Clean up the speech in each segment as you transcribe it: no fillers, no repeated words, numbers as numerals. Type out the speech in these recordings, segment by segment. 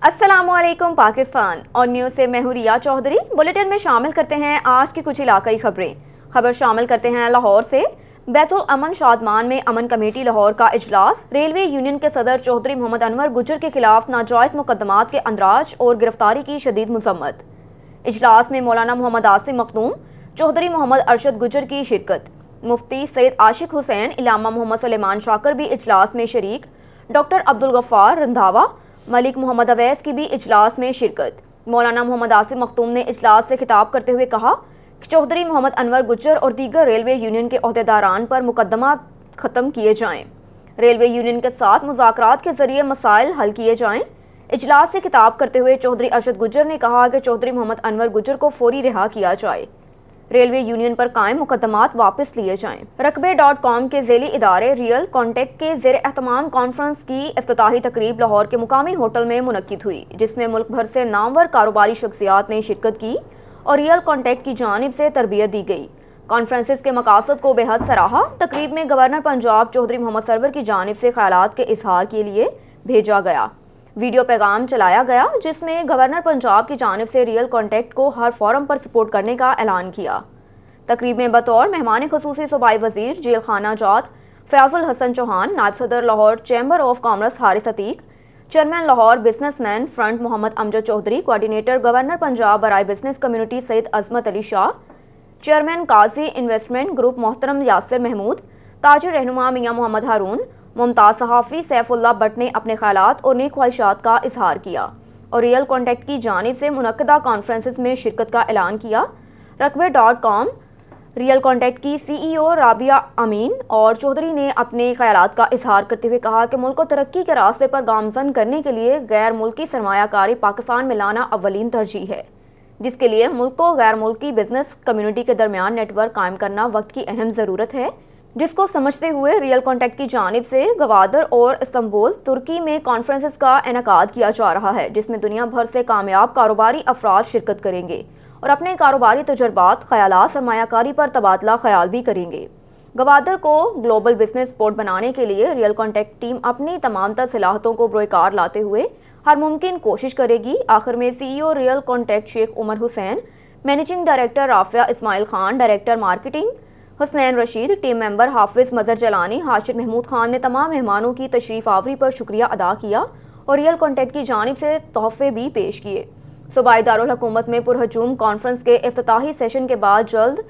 अस्सलाम वालेकुम पाकिस्तान और न्यूज़ से मैं हूं रिया चौधरी। बुलेटिन में शामिल करते हैं आज की कुछ इलाकाई खबरें। खबर शामिल करते हैं लाहौर से। बैतुल अमन शादमान में अमन कमेटी लाहौर का इजलास। रेलवे यूनियन के सदर चौधरी मोहम्मद अनवर गुजर के खिलाफ नाजायज़ मुकदमात के अंदराज और गिरफ्तारी की शदीद मजम्मत। इजलास में मौलाना मोहम्मद आसिम मखदूम, चौधरी मोहम्मद अरशद गुजर की शिरकत। मुफ्ती सैयद आशिक हुसैन, इलामा मोहम्मद सुलेमान शाकर भी इजलास में शरीक। डॉक्टर अब्दुल गफ्फार रंधावा, मलिक मोहम्मद अवैस की भी इजलास में शिरकत। मौलाना मोहम्मद आसिम मखदूम ने इजलास से खिताब करते हुए कहा कि चौधरी मोहम्मद अनवर गुजर और दीगर रेलवे यूनियन के अहदेदारान पर मुकदमा ख़त्म किए जाएँ। रेलवे यूनियन के साथ मुज़ाकरात के ज़रिए मसाइल हल किए जाएँ। इजलास से खिताब करते हुए चौधरी अरशद गुजर ने कहा कि चौधरी मोहम्मद अनवर गुजर को फौरी रिहा किया जाए, रेलवे यूनियन पर कायम मुकदमात वापस लिए जाएं। रकबे.com के ज़ेली इदारे रियल कॉन्टैक्ट के ज़ेर एहतमाम कॉन्फ्रेंस की इफ्तिताही तकरीब लाहौर के मुकामी होटल में मुनक्किद हुई, जिसमें मुल्क भर से नामवर कारोबारी शख्सियात ने शिरकत की और रियल कॉन्टैक्ट की जानिब से तरबियत दी गई। कॉन्फ्रेंसिस के मकासद को बेहद सराहा। तकरीब में गवर्नर पंजाब चौधरी मोहम्मद सरवर की जानिब से ख्यालात के इजहार के लिए भेजा गया वीडियो पैगाम चलाया गया, जिसमें गवर्नर पंजाब की जानिब से रियल कॉन्टैक्ट को हर फोरम पर सपोर्ट करने का ऐलान किया। तकरीब में बतौर मेहमान खुसूसी सूबाई वजीर जेल खाना जात फयाजुल हसन चौहान, नायब सदर Lahore chamber of commerce Haris Atiq, chairman Lahore businessman front Mohammad Amjad Chaudhry, coordinator governor Punjab बराए business community Syed Azmat Ali Shah, chairman Qazi investment group मोहतरम यासिर महमूद, ताजिर रहनुमा मियाँ मोहम्मद हारून, मुमताज़ सहाफ़ी सैफुल्लाह भट्ट ने अपने ख्यालात और नेक ख्वाहिशात का इजहार किया और रियल कॉन्टैक्ट की जानिब से मुनक्किदा कॉन्फ्रेंसिस में शिरकत का ऐलान किया। रकबे.com रियल कॉन्टैक्ट की CEO राबिया अमीन और चौधरी ने अपने ख्यालात का इजहार करते हुए कहा कि मुल्क को तरक्की के रास्ते पर गामजन करने के लिए गैर मुल्की सरमायाकारी पाकिस्तान में लाना अव्वलीन तरजीह है, जिसके लिए मुल्क को गैर मुल्की बिजनेस कम्युनिटी के दरमियान नेटवर्क कायम करना वक्त की अहम ज़रूरत है, जिसको समझते हुए रियल कॉन्टैक्ट की जानिब से गवादर और इस्तांबुल तुर्की में कॉन्फ्रेंसिस का इनेकाद किया जा रहा है, जिसमें दुनिया भर से कामयाब कारोबारी अफराद शिरकत करेंगे और अपने कारोबारी तजुर्बात, ख्यालात, सरमायाकारी पर तबादला ख्याल भी करेंगे। गवादर को ग्लोबल बिजनेस पोर्ट बनाने के लिए रियल कॉन्टैक्ट टीम अपनी तमाम तर सलाहतों को बरोकार लाते हुए हर मुमकिन कोशिश करेगी। आखिर में CEO real contact Sheikh Umar Hussain, managing director Rafia Ismail Khan, director marketing Husnain Rashid, team member Hafiz Mazhar जलानी, Hashir Mahmood Khan ने तमाम मेहमानों की तशरीफ़ आवरी पर शुक्रिया अदा किया और रियल कॉन्टैक्ट की जानिब से तोहफे भी पेश किए। सूबाई दारुल हुकूमत में पुरहजूम कॉन्फ्रेंस के इफ्तिताही सेशन के बाद जल्द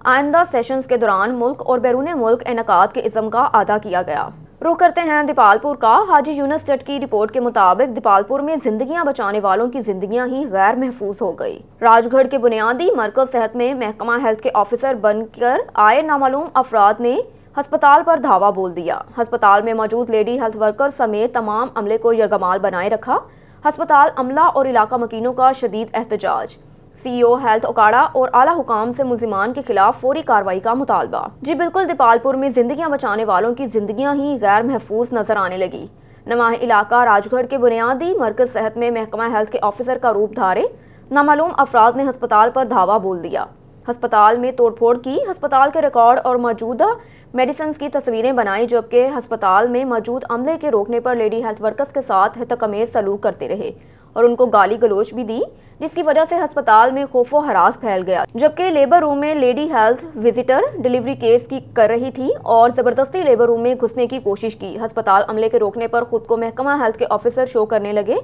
आइंदा सेशंस के दौरान मुल्क और बैरून मुल्क इनेकाद के इज़्म का अदा किया गया। रुख करते हैं दीपालपुर का। हाजी यूनुस जट की रिपोर्ट के मुताबिक दीपालपुर में जिंदगियां बचाने वालों की जिंदगियां ही गैर महफूज हो गई। राजगढ़ के बुनियादी मरकज सेहत में महकमा हेल्थ के ऑफिसर बनकर आए नामालूम अफराद ने हस्पताल पर धावा बोल दिया। हस्पताल में मौजूद लेडी हेल्थ वर्कर समेत तमाम अमले को यरगमाल बनाए रखा। हस्पताल अमला और इलाका मकीनों का शदीद एहतजाज। CEO हेल्थ ओकाड़ा और आला हुकाम से मुल्जिमान के खिलाफ फौरी कार्रवाई का मुतालबा। जी बिल्कुल, दीपालपुर में जिंदगियां बचाने वालों की जिंदगियां ही गैर महफूज नजर आने लगी। नवाह इलाका राजगढ़ के बुनियादी मरकज सेहत में महकमा हेल्थ के ऑफिसर का रूप धारे नामालूम अफराद ने हस्पताल पर धावा बोल दिया। हस्पताल में तोड़फोड़ की, हस्पताल के रिकॉर्ड और मौजूदा मेडिसिन की तस्वीरें बनाई, जबकि हस्पताल में मौजूद अमले के रोकने पर लेडी हेल्थ वर्कर्स के साथ हतकमेज सलूक करते रहे और उनको गाली गलोच भी दी, जिसकी वजह से अस्पताल में खौफो हरास फैल गया। जबकि लेबर रूम में lady health visitor delivery case की कर रही थी और जबरदस्ती लेबर रूम में घुसने की कोशिश की। अस्पताल अमले के रोकने पर खुद को महकमा हेल्थ के ऑफिसर शो करने लगे।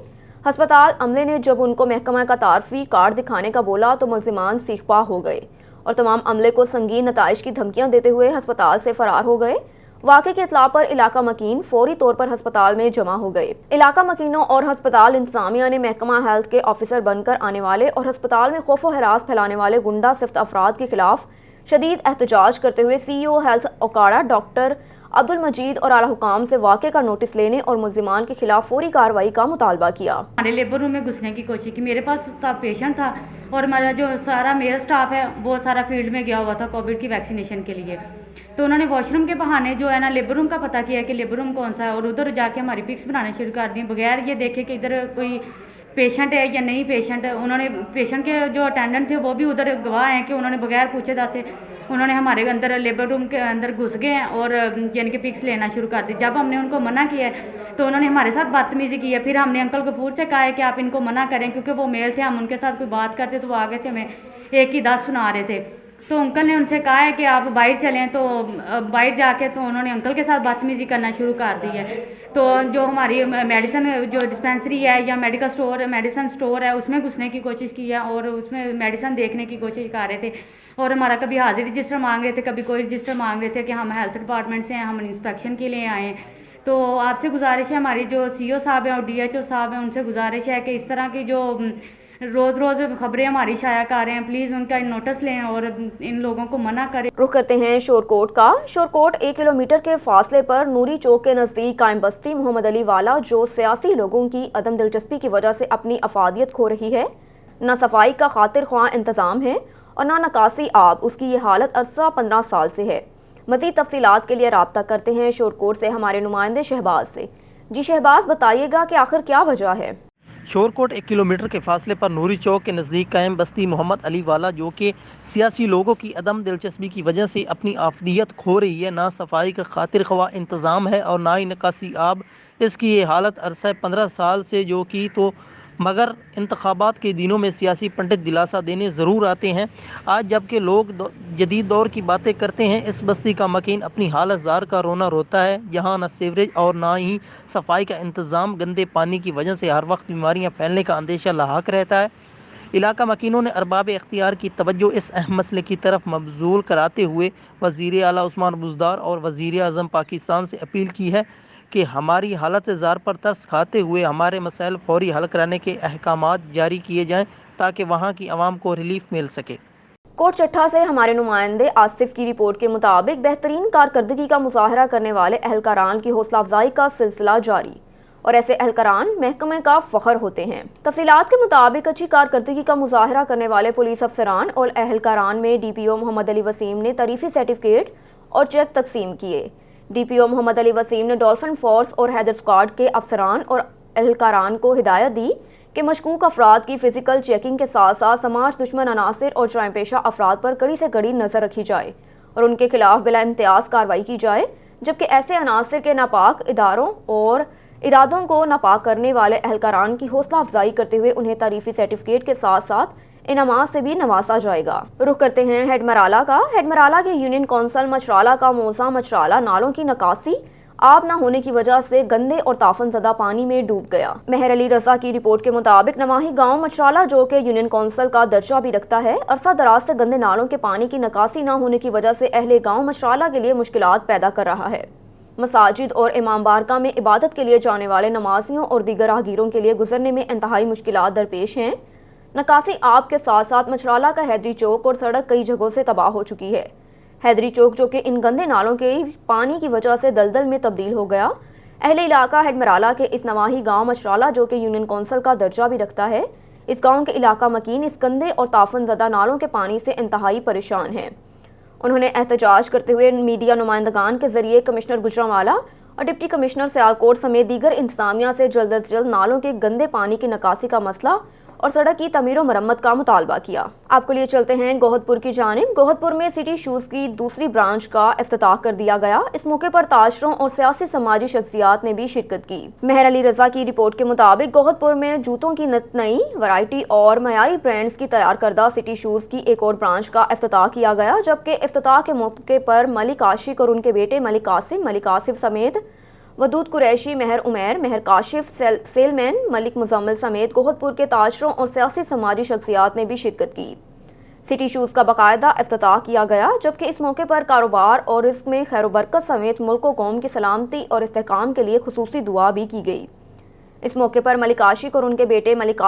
अस्पताल अमले ने जब उनको महकमा का तारफी कार्ड दिखाने का बोला तो मुल्जिमान सीखपा हो गए और तमाम अमले को संगीन नताइज की धमकियां देते हुए अस्पताल से फरार हो गए। वाक़े के इत्तला पर इलाका मकीन फौरी तौर पर अस्पताल में जमा हो गए। इलाका मकीनों और अस्पताल इंतजामिया ने महकमा हेल्थ के ऑफिसर बनकर आने वाले और अस्पताल में खौफ व हरास फैलाने वाले गुंडा सिफ्त अफराद के खिलाफ शदीद एहतजाज करते हुए CEO health Okara doctor Abdul Majeed और आला हुकाम से वाक़े का नोटिस लेने और मुल्जिमान के खिलाफ फौरी कार्रवाई का मुतालबा किया। हमारे लेबर रूम में घुसने की कोशिश की। मेरे पास पेशेंट था और हमारा जो सारा मेल स्टाफ है वो सारा फील्ड में गया हुआ था कोविड की वैक्सीनेशन के लिए। तो उन्होंने वॉशरूम के बहाने जो है ना लेबर रूम का पता किया कि लेबर रूम कौन सा है और उधर जाके हमारी पिक्स बनाने शुरू कर दी बगैर ये देखे कि इधर कोई पेशेंट है या नहीं पेशेंट। उन्होंने पेशेंट के जो अटेंडेंट थे वो भी उधर गवाह हैं कि उन्होंने बगैर पूछे दासे उन्होंने हमारे अंदर लेबर रूम के अंदर घुस गए हैं और यानी कि पिक्स लेना शुरू कर दी। जब हमने उनको मना किया है तो उन्होंने हमारे साथ बदतमीज़ी की है। फिर हमने अंकल गफूर से कहा है कि आप इनको मना करें, क्योंकि वो मेल थे, हम उनके साथ कोई बात करते तो वो आगे से हमें एक ही 10 सुना रहे थे। तो अंकल ने उनसे कहा है कि आप बाहर चलें, तो बाहर जाके तो उन्होंने अंकल के साथ बदतमीज़ी करना शुरू कर दी है। तो जो हमारी मेडिसिन जो डिस्पेंसरी है या मेडिकल स्टोर मेडिसिन स्टोर है उसमें घुसने की कोशिश की है और उसमें मेडिसिन देखने की कोशिश कर रहे थे और हमारा कभी हाजिर रजिस्टर मांग रहे थे, कभी कोई रजिस्टर मांग रहे थे कि हम हेल्थ डिपार्टमेंट से हैं, हम इंस्पेक्शन के लिए आए हैं। तो आपसे गुजारिश है, हमारी जो सीओ साहब हैं और डीएचओ साहब हैं उनसे गुजारिश है कि इस तरह की जो रोज़ रोज़ खबरें हमारी शाया कर रहे हैं, प्लीज़ उनका नोटिस लें और इन लोगों को मना करें। रुख करते हैं शोरकोट का। शोरकोट 1 किलोमीटर के फासले पर नूरी चौक के नज़दीक कायम बस्ती मोहम्मद अली वाला जो सियासी लोगों की अदम दिलचस्पी की वजह से अपनी अफादियत खो रही है, न सफाई का खातिर ख्वाह इंतज़ाम है और न निकासी आब। उसकी ये हालत अरसा 15 साल से है। मज़ीद तफसीलात के लिए रब्ता करते हैं शोरकोट से हमारे नुमाइंदे शहबाज से। जी शहबाज, बताइएगा कि आखिर क्या वजह है? शोरकोट 1 किलोमीटर के फासले पर नूरी चौक के नज़दीक कायम बस्ती मोहम्मद अली वाला जो कि सियासी लोगों की अदम दिलचस्पी की वजह से अपनी आफदियत खो रही है, ना सफाई का खातिर ख्वाह इंतज़ाम है और ना ही निकासी आब। इसकी ये हालत अरसा 15 साल से जो कि तो मगर इंतखाबात के दिनों में सियासी पंडित दिलासा देने ज़रूर आते हैं। आज जबकि लोग जदीद दौर की बातें करते हैं, इस बस्ती का मकीन अपनी हालत ज़ार का रोना रोता है। यहाँ न सीवरेज और ना ही सफाई का इंतज़ाम, गंदे पानी की वजह से हर वक्त बीमारियाँ फैलने का अंदेशा लाहक रहता है। इलाका मकीनों ने अरबाब इख्तियार की तवज्जो इस अहम मसले की तरफ मबजूल कराते हुए वज़ीर आला उस्मान बुज़दार और वज़ीर आज़म पाकिस्तान से अपील की है कि हमारी हालत ज़ार पर तरस खाते हुए हमारे मसाइल फौरी हल कराने के अहकामात जारी किए जाएँ ताकि वहाँ की आवाम को रिलीफ मिल सके। कोट चट्ठा से हमारे नुमाइंदे आसिफ की रिपोर्ट के मुताबिक बेहतरीन कारकर्दगी का मुजाहरा करने वाले एहलकारान की हौसला अफजाई का सिलसिला जारी और ऐसे एहलकारान महकमे का फ़ख्र होते हैं। तफसीलात के मुताबिक अच्छी कारकर्दगी का मुजाहरा करने वाले पुलिस अफसरान और एहलकारान में DPO मोहम्मद अली वसीम ने तारीफी सर्टिफिकेट और चेक तकसीम किए। DPO मोहम्मद अली वसीम ने डॉल्फिन फोर्स और हैदर स्क्वाड के अफसरान और एहलकारान को हिदायत दी कि मशकूक अफराद की फ़िज़िकल चेकिंग के साथ साथ समाज दुश्मन अनासिर और जराइम पेशा अफराद पर कड़ी से कड़ी नज़र रखी जाए और उनके खिलाफ बिला इम्तियाज़ कार्रवाई की जाए, जबकि ऐसे अनासिर के नापाक इदारों और इरादों को नापाक करने वाले एहलकारान की हौसला अफजाई करते हुए उन्हें तारीफी सर्टिफिकेट के साथ साथ इनामात से भी नवाजा जाएगा। रुख करते हैं हेडमराला का। हेडमराला के यूनियन कौंसल मचराला का मौजा मचराला नालों की नकासी आब न होने की वजह से गंदे और ताफन ज़दा पानी में डूब गया। मेहर अली रजा की रिपोर्ट के मुताबिक नवाही गांव मचराला जो कि यूनियन कौंसल का दर्जा भी रखता है, अरसा दराज से गंदे नालों के पानी की निकासी न होने की वजह से अहले गांव मचराला के लिए मुश्किलात पैदा कर रहा है। मसाजिद और इमाम बारगाह में इबादत के लिए जाने वाले नमाजियों और दीगर राहगीरों के लिए गुजरने में इंतहाई मुश्किलात दरपेश हैं। निकासी आब के साथ साथ मचराला का हैदरी चौक और सड़क कई जगहों से तबाह हो चुकी है। हैदरी चौक जो कि इन गंदे नालों के पानी की वजह से दलदल में तब्दील हो गया। अहले इलाका हेडमराला के इस नवाही गांव मचराला जो कि यूनियन कौंसल का दर्जा भी रखता है, इस गांव के इलाका मकीन इस गंदे और ताफन ज़दा नालों के पानी से इंतहाई परेशान हैं। उन्होंने एहतजाज करते हुए मीडिया नुमाइंदगान के जरिए कमिश्नर गुजरांवाला और डिप्टी कमिश्नर सियालकोट समेत दीगर इंतजामिया से जल्द अज जल्द नालों के गंदे पानी की निकासी का मसला और सड़क की तमीर और मरम्मत का मुतालबा किया। आपको लिए चलते हैं गोहदपुर की जानिब। गोहदपुर में सिटी शूज़ की दूसरी ब्रांच का इफ्तिताह कर दिया गया। इस मौके पर ताजरों और सियासी समाजी शख्सियात ने भी शिरकत की। मेहर अली रजा की रिपोर्ट के मुताबिक गोहदपुर में जूतों की नई वैरायटी और मयारी ब्रांड्स की तैयार करदा सिटी शूज़ की एक और ब्रांच का इफ्तिताह किया गया, जबकि इफ्तिताह के मौके पर मलिक आशिक और उनके बेटे मलिक आसिफ समेत वदूद कुरैशी, महर उमैर, महर काशिफ, सेलमैन, मलिक मुजम्मिल समेत गोहदपुर के ताजरों और सियासी समाजी शख्सियात ने भी शिरकत की। सिटी शूज़ का बाकायदा इफ्तिताह किया गया, जबकि इस मौके पर कारोबार और रिस्क में खैर बरकत समेत मुल्क व कौम की सलामती और इस्तेहकाम के लिए खुसूसी दुआ भी की गई। इस मौके पर मलिक आशिक और उनके बेटे मलिक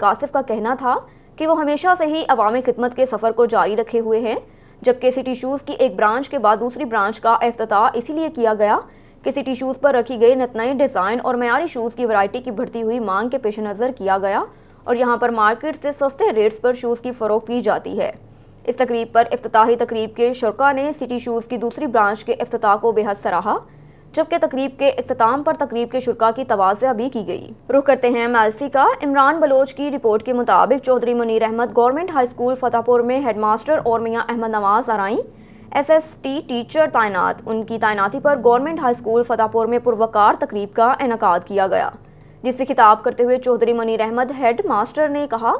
आसिफ का कहना था कि वो हमेशा से ही अवामी खिदमत के सफ़र को जारी रखे हुए हैं, जबकि सिटी शूज़ की एक ब्रांच के बाद दूसरी ब्रांच का इफ्तिताह इसीलिए किया गया कि सिटी शूज़ पर रखी गई नई डिज़ाइन और मयारी शूज़ की वैरायटी की बढ़ती हुई मांग के पेश नज़र किया गया और यहाँ पर मार्केट से सस्ते रेट्स पर शूज़ की फ़रोख्त की जाती है। इस तकरीब पर इफ्तिताही तकरीब के शुरका ने सिटी शूज़ की दूसरी ब्रांच के इफ्तिताह को बेहद सराहा। जबकि तकरीब के इख्तिताम पर तकरीब के शुरका की तवाज़िया भी की गई। रुख करते हैं MLC का। इमरान बलोच की रिपोर्ट के मुताबिक Chaudhry Munir Ahmed government high school Fatehpur में हेडमास्टर और मियाँ अहमद नवाज आराई SST टीचर तैनात। उनकी तैनाती पर गवर्नमेंट हाई स्कूल फतेहपुर में पुरवकार तकरीब का इनेकाद किया गया, जिससे खिताब करते हुए चौधरी मुनीर अहमद हेड मास्टर ने कहा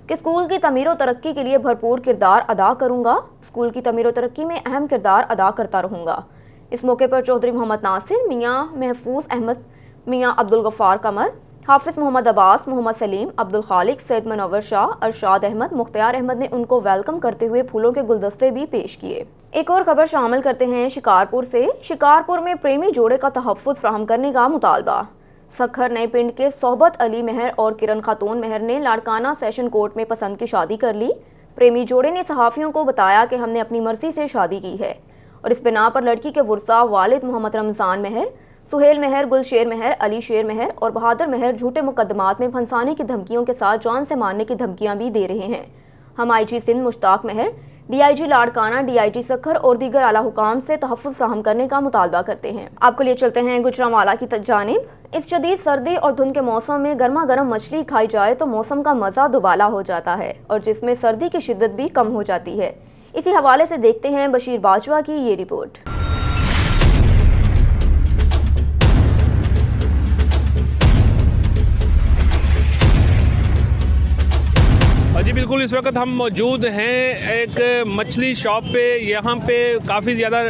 कि स्कूल की तमीर व तरक्की के लिए भरपूर किरदार अदा करूँगा, स्कूल की तमीर व तरक्की में अहम किरदार अदा करता रहूँगा। इस मौके पर चौधरी मोहम्मद नासिर, मियाँ महफूज अहमद, मियाँ अब्दुल गफ़ार कमर, हाफिज़ मोहम्मद अब्बास, मोहम्मद सलीम, अब्दुल खालिक, सैयद मनव्वर शाह, अरशाद अहमद, मुख्तियार अहमद ने उनको वेलकम करते हुए फूलों के गुलदस्ते भी पेश किए। एक और खबर शामिल करते हैं शिकारपुर से। शिकारपुर में प्रेमी जोड़े का तहफ़्फ़ुज़ फराहम करने का मुतालबा। सखर नए पिंड के सोहबत अली महर और किरण खातून महर ने लाड़काना सेशन कोर्ट में पसंद की शादी कर ली। प्रेमी जोड़े ने सहाफ़ियों को बताया कि हमने अपनी मर्जी से शादी की है और इस बिना पर लड़की के वुरसा वालिद मोहम्मद रमज़ान महर, सुहेल महर, गुलशेर महर, अली शेर महर और बहादुर महर झूठे मुकदमात में फंसाने की धमकियों के साथ जान से मारने की धमकियां भी दे रहे हैं। हम IG सिंध मुश्ताक महर, DIG लाड़काना, DIG सखर और दीगर आला हुकाम से तहफ़्फ़ुज़ फराहम करने का मुतालबा करते हैं। आपको लिए चलते हैं गुजरांवाला की जानिब। इस शदीद सर्दी और धुंध के मौसम में गर्मा गर्म मछली खाई जाए तो मौसम का मज़ा दुबाला हो जाता है और जिसमें सर्दी की शिद्दत भी कम हो जाती है। इसी हवाले से देखते हैं बशीर बाजवा की ये रिपोर्ट। जी बिल्कुल, इस वक्त हम मौजूद हैं एक मछली शॉप पे। यहाँ पे काफ़ी ज़्यादा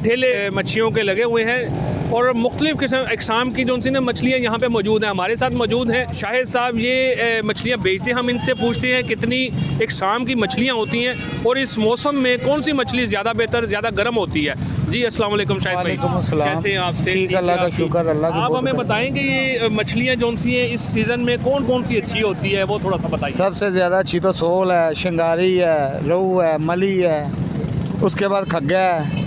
ठेले मच्छियों के लगे हुए हैं और मुख्तलिफ़ किस्म अक़साम की जो सी ना मछलियाँ यहाँ पे मौजूद हैं। हमारे साथ मौजूद हैं शाहिद साहब, ये मछलियाँ बेचते हैं। हम इनसे पूछते हैं कितनी अक़साम की मछलियाँ होती हैं और इस मौसम में कौन सी मछली ज़्यादा बेहतर, ज़्यादा गर्म होती है। जी अस्सलाम वालेकुम शाहिद भाई, कैसे हैं आप? से ठीक, अल्लाह का शुक्र, अल्लाह की आप बहुत हमें बताएं कि ये मछलियाँ जो सी हैं इस सीज़न में कौन कौन सी अच्छी होती है, वो थोड़ा सा बताइए। सबसे ज़्यादा अच्छी तो सोल है, शिंगारी है, रोहू है, मली है, उसके बाद खग्गा है।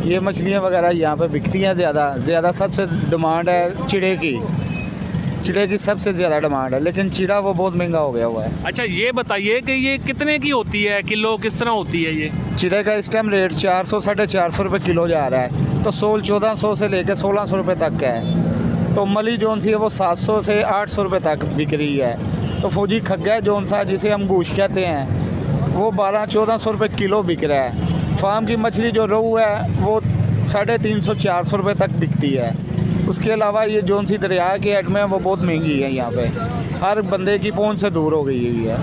ये मछलियाँ वगैरह यहाँ पे बिकती हैं ज़्यादा। सबसे डिमांड है चिड़े की सबसे ज़्यादा डिमांड है, लेकिन चिड़ा वो बहुत महंगा हो गया हुआ है। अच्छा ये बताइए कि ये कितने की होती है, किलो किस तरह होती है? ये चिड़े का इस टाइम रेट 400 साढ़े 400 रुपये किलो जा रहा है, तो सोल 1400 से लेकर 1600 रुपये तक का है। तो मली जोन सी है वो 700 से 800 रुपये तक बिक रही है। तो फौजी खग्गा जोन सा जिसे हम गूश कहते हैं वो 1200-1400 रुपये किलो बिक रहा है। फार्म की मछली जो रोहू है वो 350-400 रुपये तक बिकती है। उसके अलावा ये जोन सी दरिया की एड में वो बहुत महंगी है, यहाँ पे हर बंदे की पहुंच से दूर हो गई हुई है।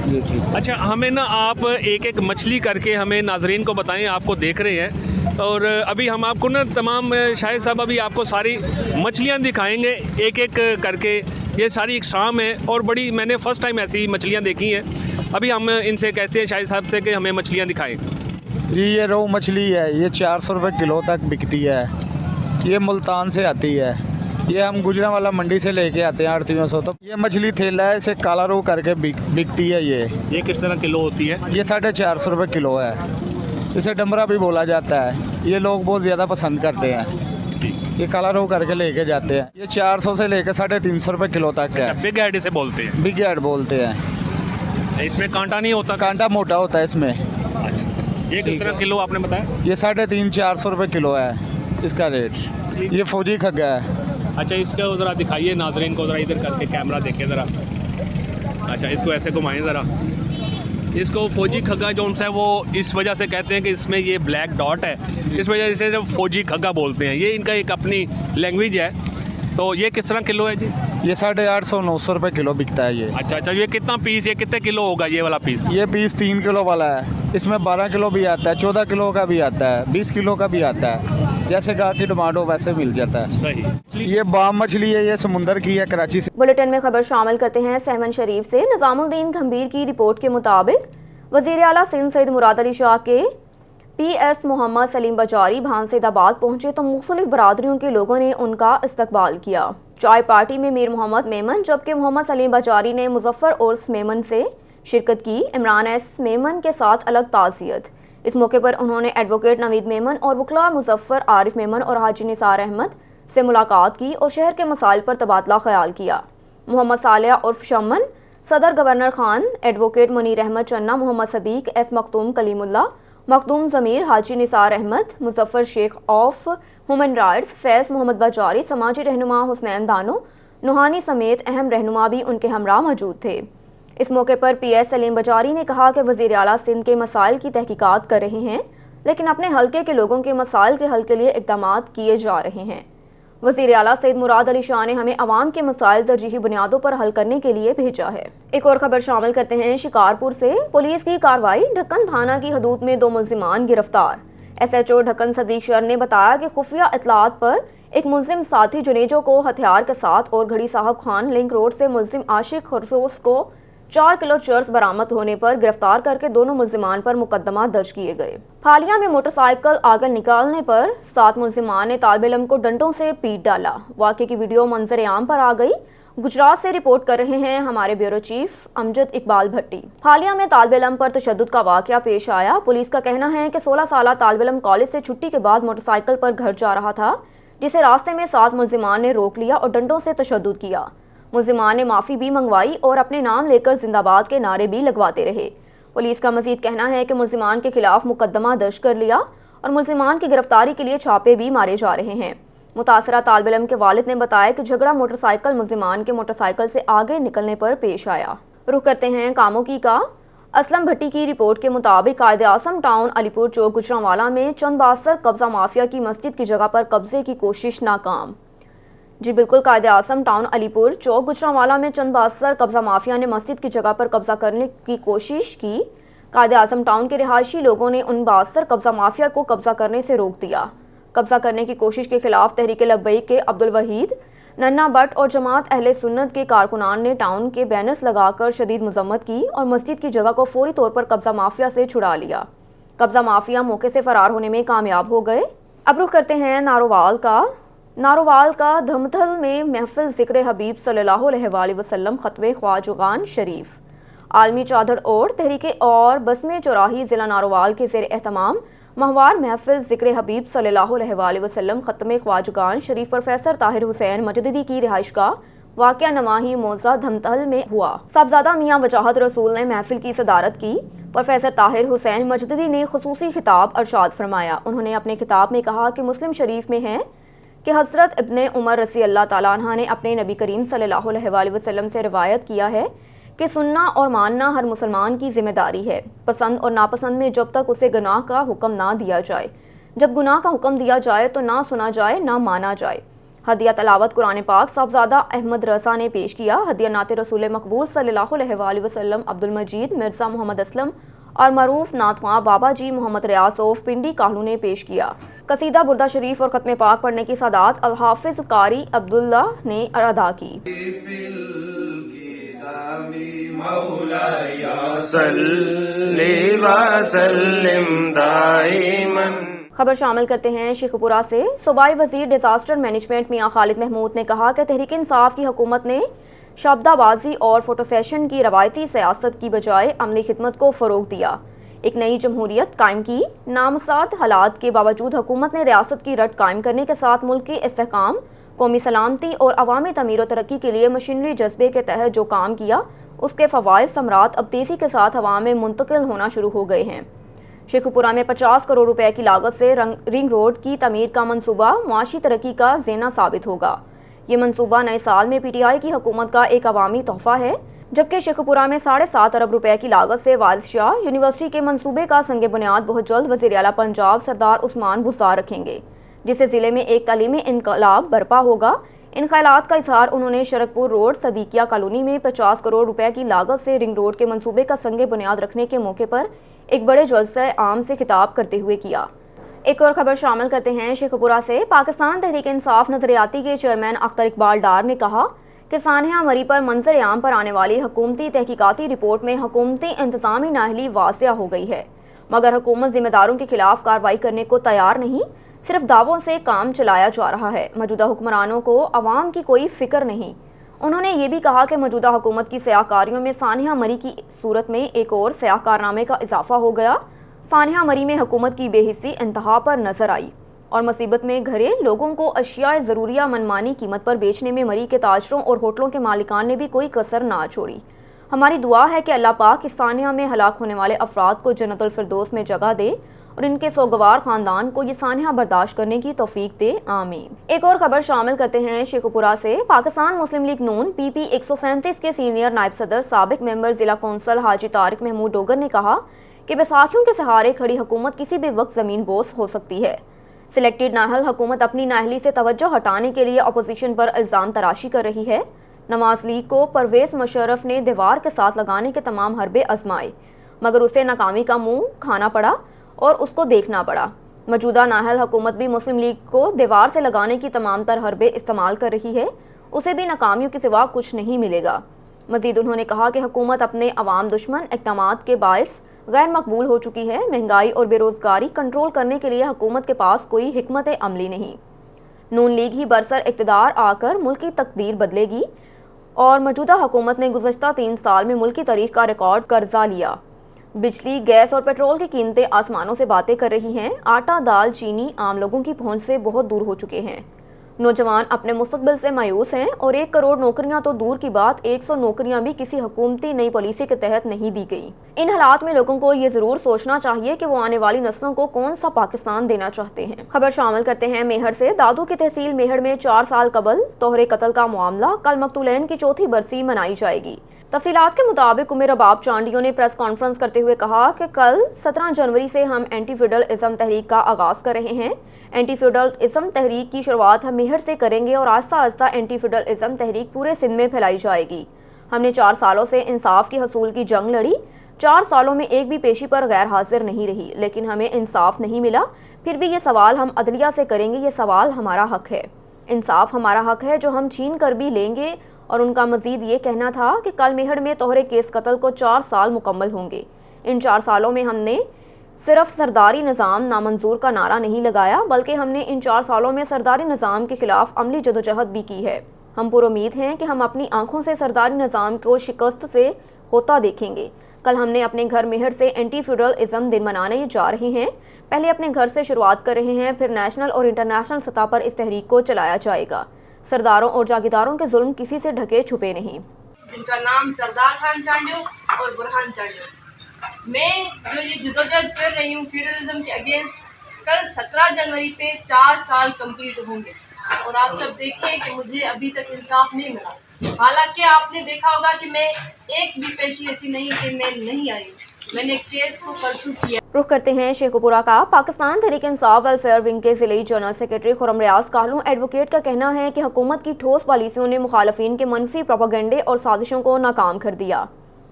ये ठीक। अच्छा हमें ना आप एक एक मछली करके हमें नाजरीन को बताएं, आपको देख रहे हैं और अभी हम आपको ना तमाम शाहिद साहब अभी आपको सारी मछलियाँ दिखाएंगे एक एक करके। ये सारी अक़साम है और बड़ी, मैंने फ़र्स्ट टाइम ऐसी मछलियाँ देखी हैं। अभी हम इनसे कहते हैं शाहिद साहब से कि हमें मछलियाँ दिखाएँ। जी ये रोहू मछली है, ये 400 रुपये किलो तक बिकती है। ये मुल्तान से आती है, ये हम गुजरांवाला मंडी से लेके आते हैं आड़तियों से। तो ये मछली थैला है, इसे काला रोहू करके बिकती है। ये किस तरह किलो होती है? ये 450 रुपये किलो है। इसे डमरा भी बोला जाता है। ये लोग बहुत ज़्यादा पसंद करते हैं। ये काला रोहू करके लेके जाते हैं। ये 400 से लेकर 350 रुपये किलो तक है। बिग हेड इसे बोलते हैं? बिग हेड बोलते हैं। इसमें कांटा नहीं होता? कांटा मोटा होता है इसमें। ये किस तरह किलो आपने बताया? ये 350-400 रुपये किलो है इसका रेट। ये फौजी खग्गा है। अच्छा इसका ज़रा दिखाइए नाजरीन को, ज़रा इधर करके कैमरा देखे ज़रा। अच्छा इसको ऐसे घुमाएं ज़रा। इसको फौजी खग्गा जो है वो इस वजह से कहते हैं कि इसमें ये ब्लैक डॉट है, इस वजह से जब फौजी खग्गा बोलते हैं। ये इनका एक अपनी लैंग्वेज है। तो ये किस तरह किलो है जी? ये 850-900 रुपये किलो बिकता है ये। अच्छा ये कितना पीस, ये कितने किलो होगा ये वाला पीस? ये पीस 3 किलो वाला है। इसमें 12 किलो भी आता है, 14 किलो का भी आता है, 20 किलो का भी आता है। जैसे गाहक की डिमांड हो वैसे मिल जाता है। सही। ये बाम मछली है, ये समुंदर की है, कराची से। बुलेटिन में खबर शामिल करते हैं सहमन शरीफ से। निज़ामुद्दीन गंभीर की रिपोर्ट के मुताबिक वज़ीर आला सिंध सैयद मुराद अली शाह के PS मोहम्मद सलीम बजारी भानसेदाबाद पहुंचे तो मुख्तलिफ बरादरियों के लोगों ने उनका इस्तकबाल किया। चाय पार्टी में मीर मोहम्मद मेमन जबकि मोहम्मद सलीम बजारी ने मुजफ्फर उर्स मेमन से शिरकत की। इमरान एस मेमन के साथ अलग ताज़ियत। इस मौके पर उन्होंने एडवोकेट नवीद मेमन और वकला मुजफ्फर आरिफ मेमन और हाजी निसार अहमद से मुलाकात की और शहर के मसाइल पर तबादला ख्याल किया। मोहम्मद सालिया उर्फ शमन, सदर governor Khan, advocate Munir Ahmad Channa, Mohammad Sadiq, S Makhdoom Kalimullah Makhdoom Zameer, Haji Nisar Ahmad, Muzaffar Sheikh of human rights, Faiz Mohammad Bazari, समाजी रहनुमा हुसनैन दानो, नुहानी समेत अहम रहनुमा भी उनके हमरा मौजूद थे। इस मौके पर PS सलीम बाजारी ने कहा कि वज़ीर आला सिंध के मसाइल की तहकीकात कर रहे हैं, लेकिन अपने हल्के के लोगों के मसाइल के हल के लिए इक़दामात किए जा रहे हैं। वज़ीर आला सैयद मुराद अली शाह ने हमें अवाम के मसाइल तरजीही बुनियादों पर हल करने के लिए भेजा है। एक और खबर शामिल करते हैं शिकारपुर से। पुलिस की कार्रवाई, ढक्कन थाना की हदूद में 2 मुल्जिमान गिरफ्तार। SHO ढक्कन सदीक शर ने बताया कि खुफिया इतलात पर एक मुल्जिम साथी जुनेजो को हथियार के साथ और घड़ी साहब खान लिंक रोड से मुल्जिम आशिक खरसोस को 4 किलो चर्स बरामद होने पर गिरफ्तार करके दोनों मुल्जिमान पर मुकदमा दर्ज किए गए। फालिया में मोटरसाइकिल आगे निकालने पर 7 मुल्जिमान ने तालिब इल्म को डंडों से पीट डाला। वाक़े की वीडियो मंजर आम पर आ गई। गुजरात से रिपोर्ट कर रहे हैं हमारे ब्यूरो चीफ अमजद इकबाल भट्टी। फालिया में तालिब इल्म पर तशद्दुद का वाक़या पेश आया। पुलिस का कहना है कि 16 साला तालिब इल्म कॉलेज से छुट्टी के बाद मोटरसाइकिल पर घर जा रहा था, जिसे रास्ते में 7 मुल्जिमान ने रोक लिया और डंडों से तशद्दुद किया। मुल्जिमान ने माफ़ी भी मंगवाई और अपने नाम लेकर जिंदाबाद के नारे भी लगवाते रहे। पुलिस का मजीद कहना है कि मुल्जिमान के खिलाफ मुकदमा दर्ज कर लिया और मुल्जिमान की गिरफ्तारी के लिए छापे भी मारे जा रहे हैं। मुतासरा तालिब इल्म के वालिद ने बताया कि झगड़ा मोटरसाइकिल मुल्जिमान के मोटरसाइकिल से आगे निकलने पर पेश आया। रुख करते हैं कामोकी का। असलम भट्टी की रिपोर्ट के मुताबिक कायदे आज़म टाउन अलीपुर चौक गुजरांवाला में चंद बासर कब्जा माफिया की मस्जिद की जगह पर कब्जे की कोशिश नाकाम। जी बिल्कुल, कायदे आज़म टाउन अलीपुर चौक गुजरांवाला में चंद बासर कब्जा माफिया ने मस्जिद की जगह पर कब्जा करने की कोशिश की। कायदे आज़म टाउन के रिहायशी लोगों ने उन बासर कब्जा माफिया को कब्जा करने से रोक दिया। कब्जा करने की कोशिश के खिलाफ तहरीक लब्बैक के अब्दुल वहीद, नन्ना भट्ट और जमात अहले सुन्नत के कारकुनान ने टाउन के बैनर्स लगाकर शदीद मजम्मत की और मस्जिद की जगह को फौरी तौर पर कब्जा माफिया से छुड़ा लिया। कब्जा माफिया मौके से फरार होने में कामयाब हो गए। अब रुख करते हैं नारोवाल का धमथल में महफिल ज़िक्र हबीब सल्लल्लाहु अलैहि वसल्लम खत्मे ख्वाजगान शरीफ। आलमी चादर और तहरीके और बसमें चौराही ज़िला नारोवाल के ज़ेर एहतमाम माहवार महफिल ज़िक्र हबीब सल्लल्लाहु अलैहि वसल्लम खत्मे ख्वाजगान शरीफ प्रोफेसर ताहिर हुसैन मजददी की रिहाइशगाह वाक़या नवाही मौज़ा धमतल में हुआ। साहबजादा मियाँ वजाहत रसूल ने महफिल की सदारत की। प्रोफेसर ताहिर हुसैन मजददी ने खुसूसी खिताब अरशाद फरमाया। उन्होंने अपने खिताब में कहा कि मुस्लिम शरीफ में है कि हज़रत इब्ने उमर रज़ी अल्लाह ताला अन्हा ने अपने नबी करीम सल्लल्लाहु अलैहि वसल्लम से रिवायत किया है कि सुनना और मानना हर मुसलमान की जिम्मेदारी है, पसंद और नापसंद में जब तक उसे गुनाह का हुक्म ना दिया जाए। जब गुनाह का हुक्म दिया जाए तो ना सुना जाए ना माना जाए। हदिया तलावत कुरान पाक साहबजादा अहमद रसा ने पेश किया। हदिया नाते रसूल मकबूल सल्लल्लाहु अलैहि वसल्लम अब्दुल मजीद मिर्ज़ा मोहम्मद असलम और मरूफ नातवा बाबा जी मोहम्मद रियाज ऑफ पिंडी काहलू ने पेश किया। कसीदा बुर्दा शरीफ और खत्म पाक पढ़ने की सादात अल हाफिज कारी अब्दुल्ला ने अदा की। खबर शामिल करते हैं शेखपुरा से। सूबाई वजीर डिजास्टर मैनेजमेंट मियां खालिद महमूद ने कहा कि तहरीक इंसाफ की हुकूमत ने शब्दाबाजी और फोटो सेशन की रवायती सियासत की बजाय अमली खिदमत को फ़रोग दिया, एक नई जमहूरियत कायम की। नामसाद हालात के बावजूद हुकूमत ने रियासत की रट कायम करने के साथ मुल्क की इस्तेहकाम, कौमी सलामती और अवामी तमीर व तरक्की के लिए मशीनरी जज्बे के तहत जो काम किया उसके फ़वाइद समरात अब तेज़ी के साथ हवा में मुंतकिल होना शुरू हो गए हैं। शेखपुरा में 50 करोड़ रुपए की लागत से रिंग रोड की तमीर का मंसूबा मुआशी तरक्की का ज़ेना साबित होगा। ये मंसूबा नए साल में PTI की हुकूमत का एक अवामी तोहफा है, जबकि शेखपुरा में 7.5 अरब रुपए की लागत से वारिस शाह यूनिवर्सिटी के मंसूबे का संग बुनियाद बहुत जल्द वज़ीर आला पंजाब सरदार उस्मान बुज़दार रखेंगे, जिससे ज़िले में एक तालीमी इनकलाब बर्पा होगा। इन ख्यालात का इजहार उन्होंने शरकपुर रोड सदीकिया कॉलोनी में 50 करोड़ रुपए की लागत से रिंग रोड के मंसूबे का संग बुनियाद रखने के मौके पर एक बड़े जलसे आम से खिताब करते हुए किया। एक और खबर शामिल करते हैं शेखपुरा से। पाकिस्तान तहरीक इंसाफ नजरियाती के चेयरमैन अख्तर इकबाल डार ने कहा कि सानिया मरी पर मंजर आम पर आने वाली हुकूमती तहकीकाती रिपोर्ट में हुकूमती इंतजामी नाअहली वाज़िया हो गई है, मगर हुकूमत जिम्मेदारों के खिलाफ कार्रवाई करने को तैयार नहीं, सिर्फ दावों से काम चलाया जा रहा है। मौजूदा हुक्मरानों को अवाम की कोई फिक्र नहीं। उन्होंने ये भी कहा कि मौजूदा हुकूमत की सयाहकारियों में सानिया मरी की सूरत में एक और सयाहकारनामे का इजाफा हो गया। सानिया मरी में हुकूमत की बेहिस्सी इंतहा पर नजर आई और मुसीबत में घरे लोगों को अशियाए ज़रूरिया मनमानी कीमत पर बेचने में मरी के ताजरों और होटलों के मालिकान ने भी कोई कसर ना छोड़ी। हमारी दुआ है कि अल्लाह पाक इस सानिया में हलाक होने वाले अफराद को जन्नतुल फिरदौस में जगह दे اور ان کے سوگوار خاندان کو یہ سانحہ برداشت کرنے کی توفیق دے، آمین۔ ایک اور خبر شامل کرتے ہیں شیخوپورہ سے۔ پاکستان مسلم لیگ نون PP 137 کے سینئر نائب صدر سابق ممبر ضلع کونسل حاجی طارق محمود ڈوگر نے کہا کہ بیساکھیوں کے سہارے کھڑی حکومت کسی بھی وقت زمین بوس ہو سکتی ہے۔ سلیکٹڈ نااہل حکومت اپنی نااہلی سے توجہ ہٹانے کے لیے اپوزیشن پر الزام تراشی کر رہی ہے۔ نواز لیگ کو پرویز مشرف نے دیوار کے ساتھ لگانے کے تمام حربے آزمائے، مگر اسے ناکامی کا منہ کھانا پڑا اور اس کو دیکھنا پڑا۔ موجودہ نااہل حکومت بھی مسلم لیگ کو دیوار سے لگانے کی تمام تر حربے استعمال کر رہی ہے، اسے بھی ناکامیوں کے سوا کچھ نہیں ملے گا۔ مزید انہوں نے کہا کہ حکومت اپنے عوام دشمن اقدامات کے باعث غیر مقبول ہو چکی ہے۔ مہنگائی اور بے روزگاری کنٹرول کرنے کے لیے حکومت کے پاس کوئی حکمت عملی نہیں۔ نون لیگ ہی برسر اقتدار آ کر ملک کی تقدیر بدلے گی، اور موجودہ حکومت نے گزشتہ 3 سال میں ملک کی تاریخ کا ریکارڈ قرضہ لیا۔ بجلی، گیس اور پیٹرول کی قیمتیں آسمانوں سے باتیں کر رہی ہیں۔ آٹا، دال، چینی عام لوگوں کی پہنچ سے بہت دور ہو چکے ہیں۔ نوجوان اپنے مستقبل سے مایوس ہیں، اور 1 کروڑ نوکریاں تو دور کی بات 100 نوکریاں بھی کسی حکومتی نئی پالیسی کے تحت نہیں دی گئی۔ ان حالات میں لوگوں کو یہ ضرور سوچنا چاہیے کہ وہ آنے والی نسلوں کو کون سا پاکستان دینا چاہتے ہیں۔ خبر شامل کرتے ہیں میہر سے۔ دادو کی تحصیل میہر میں 4 سال قبل توہرے قتل کا معاملہ، کل مقتولین کی 4تھی برسی منائی جائے گی۔ تفصیلات کے مطابق عمر رباب چانڈیوں نے پریس کانفرنس کرتے ہوئے کہا کہ کل 17 جنوری سے ہم اینٹی فیوڈل ازم تحریک کا آغاز کر رہے ہیں۔ اینٹی فیوڈل ازم تحریک کی شروعات ہم میہر سے کریں گے، اور آہستہ آہستہ اینٹی فیوڈل ازم تحریک پورے سندھ میں پھیلائی جائے گی۔ ہم نے 4 سالوں سے انصاف کی حصول کی جنگ لڑی، 4 سالوں میں ایک بھی پیشی پر غیر حاضر نہیں رہی، لیکن ہمیں انصاف نہیں ملا۔ پھر بھی یہ سوال ہم عدلیہ سے کریں گے، یہ سوال ہمارا حق ہے، انصاف ہمارا حق ہے جو ہم چھین کر بھی لیں گے۔ اور ان کا مزید یہ کہنا تھا کہ کل میہر میں توہرے کیس قتل کو 4 سال مکمل ہوں گے۔ ان 4 سالوں میں ہم نے صرف سرداری نظام نامنظور کا نعرہ نہیں لگایا، بلکہ ہم نے ان 4 سالوں میں سرداری نظام کے خلاف عملی جدوجہد بھی کی ہے۔ ہم پر امید ہیں کہ ہم اپنی آنکھوں سے سرداری نظام کو شکست سے ہوتا دیکھیں گے۔ کل ہم نے اپنے گھر میہر سے اینٹی فیوڈل ازم دن منانے جا رہے ہیں۔ پہلے اپنے گھر سے شروعات کر رہے ہیں، پھر نیشنل اور انٹرنیشنل سطح پر اس تحریک کو چلایا جائے گا۔ سرداروں اور جاگیرداروں کے ظلم کسی سے ڈھکے چھپے نہیں۔ جن کا نام سردار خان چانڈیو اور برہان چانڈیو۔ میں جو یہ جدوجہد کر رہی ہوں فیوڈلزم کے اگینسٹ، کل 17 جنوری پہ 4 سال کمپلیٹ ہوں گے، اور آپ سب دیکھیں کہ مجھے ابھی تک انصاف نہیں ملا۔ حالانکہ آپ نے دیکھا ہوگا کہ میں ایک بھی پیشی ایسی نہیں کہ میں نہیں آئی ہوں، میں نے کیس کو پرسو کیا۔ رخ کرتے ہیں شیخوپورہ کا۔ پاکستان تحریک انصاف ویلفیئر ونگ کے ضلعی جنرل سیکرٹری خرم ریاض کاہلوں ایڈوکیٹ کا کہنا ہے کہ حکومت کی ٹھوس پالیسیوں نے مخالفین کے منفی پروپیگنڈے اور سازشوں کو ناکام کر دیا۔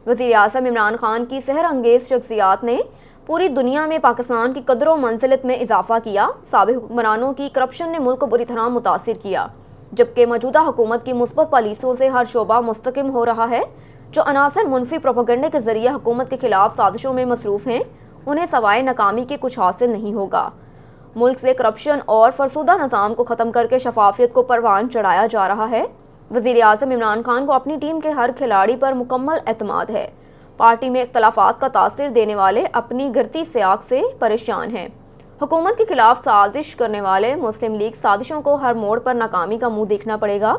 وزیر اعظم عمران خان کی سحر انگیز شخصیات نے پوری دنیا میں پاکستان کی قدر و منزلت میں اضافہ کیا۔ سابق حکمرانوں کی کرپشن نے ملک کو بری طرح متاثر کیا، جبکہ موجودہ حکومت کی مثبت پالیسیوں سے ہر شعبہ مستحکم ہو رہا ہے۔ جو عناصر منفی پروپیگنڈے کے ذریعے حکومت کے خلاف سازشوں میں مصروف ہیں، انہیں سوائے ناکامی کے کچھ حاصل نہیں ہوگا۔ ملک سے کرپشن اور فرسودہ نظام کو ختم کر کے شفافیت کو پروان چڑھایا جا رہا ہے۔ وزیر اعظم عمران خان کو اپنی ٹیم کے ہر کھلاڑی پر مکمل اعتماد ہے۔ پارٹی میں اختلافات کا تاثر دینے والے اپنی گرتی سیاق سے پریشان ہیں۔ حکومت کے خلاف سازش کرنے والے مسلم لیگ سازشوں کو ہر موڑ پر ناکامی کا منہ دیکھنا پڑے گا۔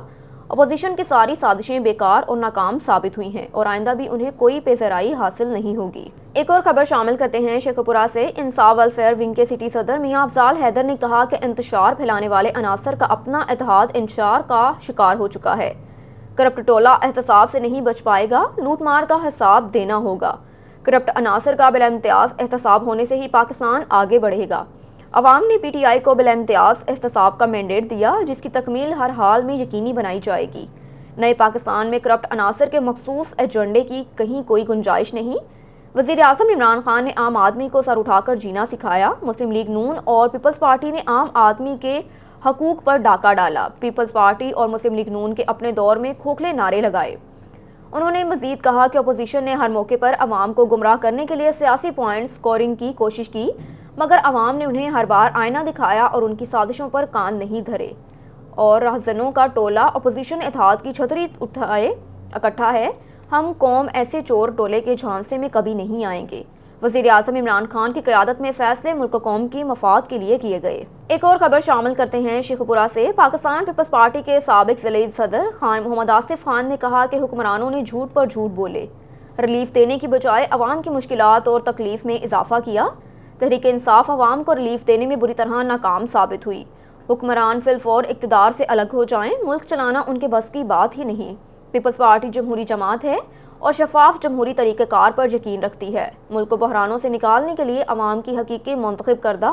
اپوزیشن کی ساری سازشیں بیکار اور ناکام ثابت ہوئی ہیں، اور آئندہ بھی انہیں کوئی پیزرائی حاصل نہیں ہوگی۔ ایک اور خبر شامل کرتے ہیں شیخوپورہ سے۔ انصاف ویلفیئر ونگ کے سٹی صدر میاں افضال حیدر نے کہا کہ انتشار پھیلانے والے عناصر کا اپنا اتحاد انتشار کا شکار ہو چکا ہے۔ کرپٹ ٹولہ احتساب سے نہیں بچ پائے گا، لوٹ مار کا حساب دینا ہوگا۔ کرپٹ عناصر کا بلا امتیاز احتساب ہونے سے ہی پاکستان آگے بڑھے گا۔ عوام نے پی ٹی آئی کو بلا امتیاز احتساب کا مینڈیٹ دیا، جس کی تکمیل ہر حال میں یقینی بنائی جائے گی۔ نئے پاکستان میں کرپٹ عناصر کے مخصوص ایجنڈے کی کہیں کوئی گنجائش نہیں۔ وزیر اعظم عمران خان نے عام آدمی کو سر اٹھا کر جینا سکھایا۔ مسلم لیگ نون اور پیپلز پارٹی نے عام آدمی کے حقوق پر ڈاکہ ڈالا۔ پیپلز پارٹی اور مسلم لیگ نون کے اپنے دور میں کھوکھلے نعرے لگائے۔ انہوں نے مزید کہا کہ اپوزیشن نے ہر موقع پر عوام کو گمراہ کرنے کے لیے سیاسی پوائنٹ سکورنگ کی کوشش کی، مگر عوام نے انہیں ہر بار آئینہ دکھایا اور ان کی سازشوں پر کان نہیں دھرے۔ اور رہزنوں کا ٹولہ اپوزیشن اتحاد کی چھتری اٹھائے اکٹھا ہے۔ ہم قوم ایسے چور ٹولے کے جھانسے میں کبھی نہیں آئیں گے۔ وزیر اعظم عمران خان کی قیادت میں فیصلے ملک و قوم کی مفاد کے لیے کیے گئے۔ ایک اور خبر شامل کرتے ہیں شیخوپورہ سے۔ پاکستان پیپلز پارٹی کے سابق ضلعی صدر خان محمد آصف خان نے کہا کہ حکمرانوں نے جھوٹ پر جھوٹ بولے، ریلیف دینے کی بجائے عوام کی مشکلات اور تکلیف میں اضافہ کیا۔ तहरीक इंसाफ आवाम को रिलीफ देने में बुरी तरह नाकाम साबित हुई। हुक्मरान फिलफौर इक़्तिदार से अलग हो जाएं, मुल्क चलाना उनके बस की बात ही नहीं। पीपल्स पार्टी जमहूरी जमात है और शफाफ जमहूरी तरीक़ेकार पर यकीन रखती है। मुल्क को बहरानों से निकालने के लिए अवाम की हकीकी मुंतखब करदा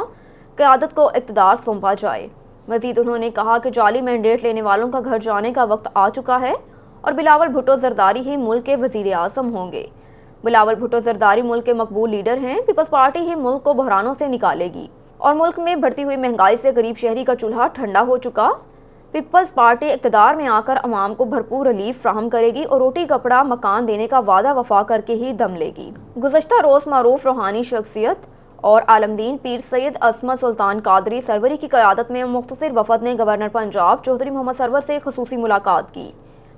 क़यादत को इक़्तिदार सौंपा जाए। मज़ीद उन्होंने कहा कि जाली मैंडेट लेने वालों का घर जाने का वक्त आ चुका है और बिलावल भुट्टो ज़रदारी ही मुल्क के वज़ीर आज़म होंगे। बिलावल भुट्टो ज़रदारी मुल्क के मकबूल लीडर हैं। पीपल्स पार्टी ही मुल्क को बहरानों से निकालेगी और मुल्क में बढ़ती हुई महंगाई से गरीब शहरी का चूल्हा ठंडा हो चुका। पीपल्स पार्टी इक़्तिदार में आकर अवाम को भरपूर रिलीफ फ्राहम करेगी और रोटी कपड़ा मकान देने का वादा वफा करके ही दम लेगी। गुज़श्ता रोज़ मारूफ रूहानी शख्सियत और आलमदीन पीर सैयद असमत सुल्तान कादरी सरवरी की क़यादत में मुख्तसर वफ़द ने गवर्नर पंजाब चौधरी मोहम्मद सरवर से ख़ुसूसी मुलाकात की।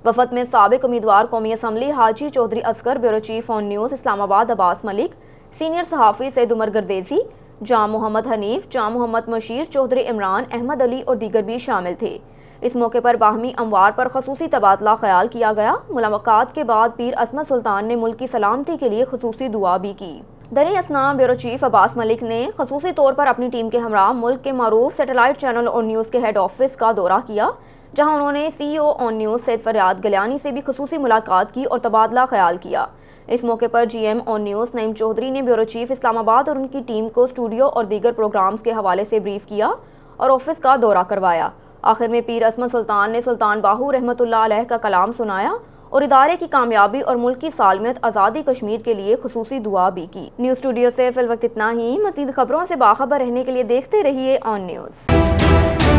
वफ़द में साबिक़ उम्मीदवार कौमी assembly Haji Chaudhry Asghar, bureau chief on news Islamabad Abbas Malik, senior सहाफ़ी सैयद उमर गर्देज़ी, जाम मोहम्मद हनीफ, जाम मोहम्मद मशीर, चौधरी इमरान अहमद अली और दीगर भी शामिल थे। इस मौके पर बाहमी अमवार पर खसूसी तबादला ख्याल किया गया। मुलाकात के बाद पीर असमत सुल्तान ने मुल्क की सलामती के लिए खसूसी दुआ भी की। दरी असना ब्यूरो चीफ अब्बास मलिक ने खसूसी तौर पर अपनी टीम के हमरा मुल्क के मारूफ सैटेलाइट चैनल ऑन न्यूज़ के हेड ऑफिस का दौरा किया, जहां उन्होंने CEO ऑन न्यूज़ सैयद फरियाद गलियानी से भी खसूसी मुलाकात की और तबादला ख्याल किया। इस मौके पर GM on news Naeem Chaudhry ने ब्यूरो चीफ इस्लामाबाद और उनकी टीम को स्टूडियो और दीगर प्रोग्राम्स के हवाले से ब्रीफ किया और ऑफिस का दौरा करवाया। आखिर में पीर असमत सुल्तान ने सुल्तान बाहू रहमतुल्लाह अलैह का कलाम सुनाया और इदारे की कामयाबी और मुल्क की सालमियत आज़ादी कश्मीर के लिए खसूसी दुआ भी की। न्यूज़ स्टूडियो से फिल वक्त इतना ही। मज़ीद खबरों से बाखबर रहने के लिए देखते रहिए ऑन न्यूज़।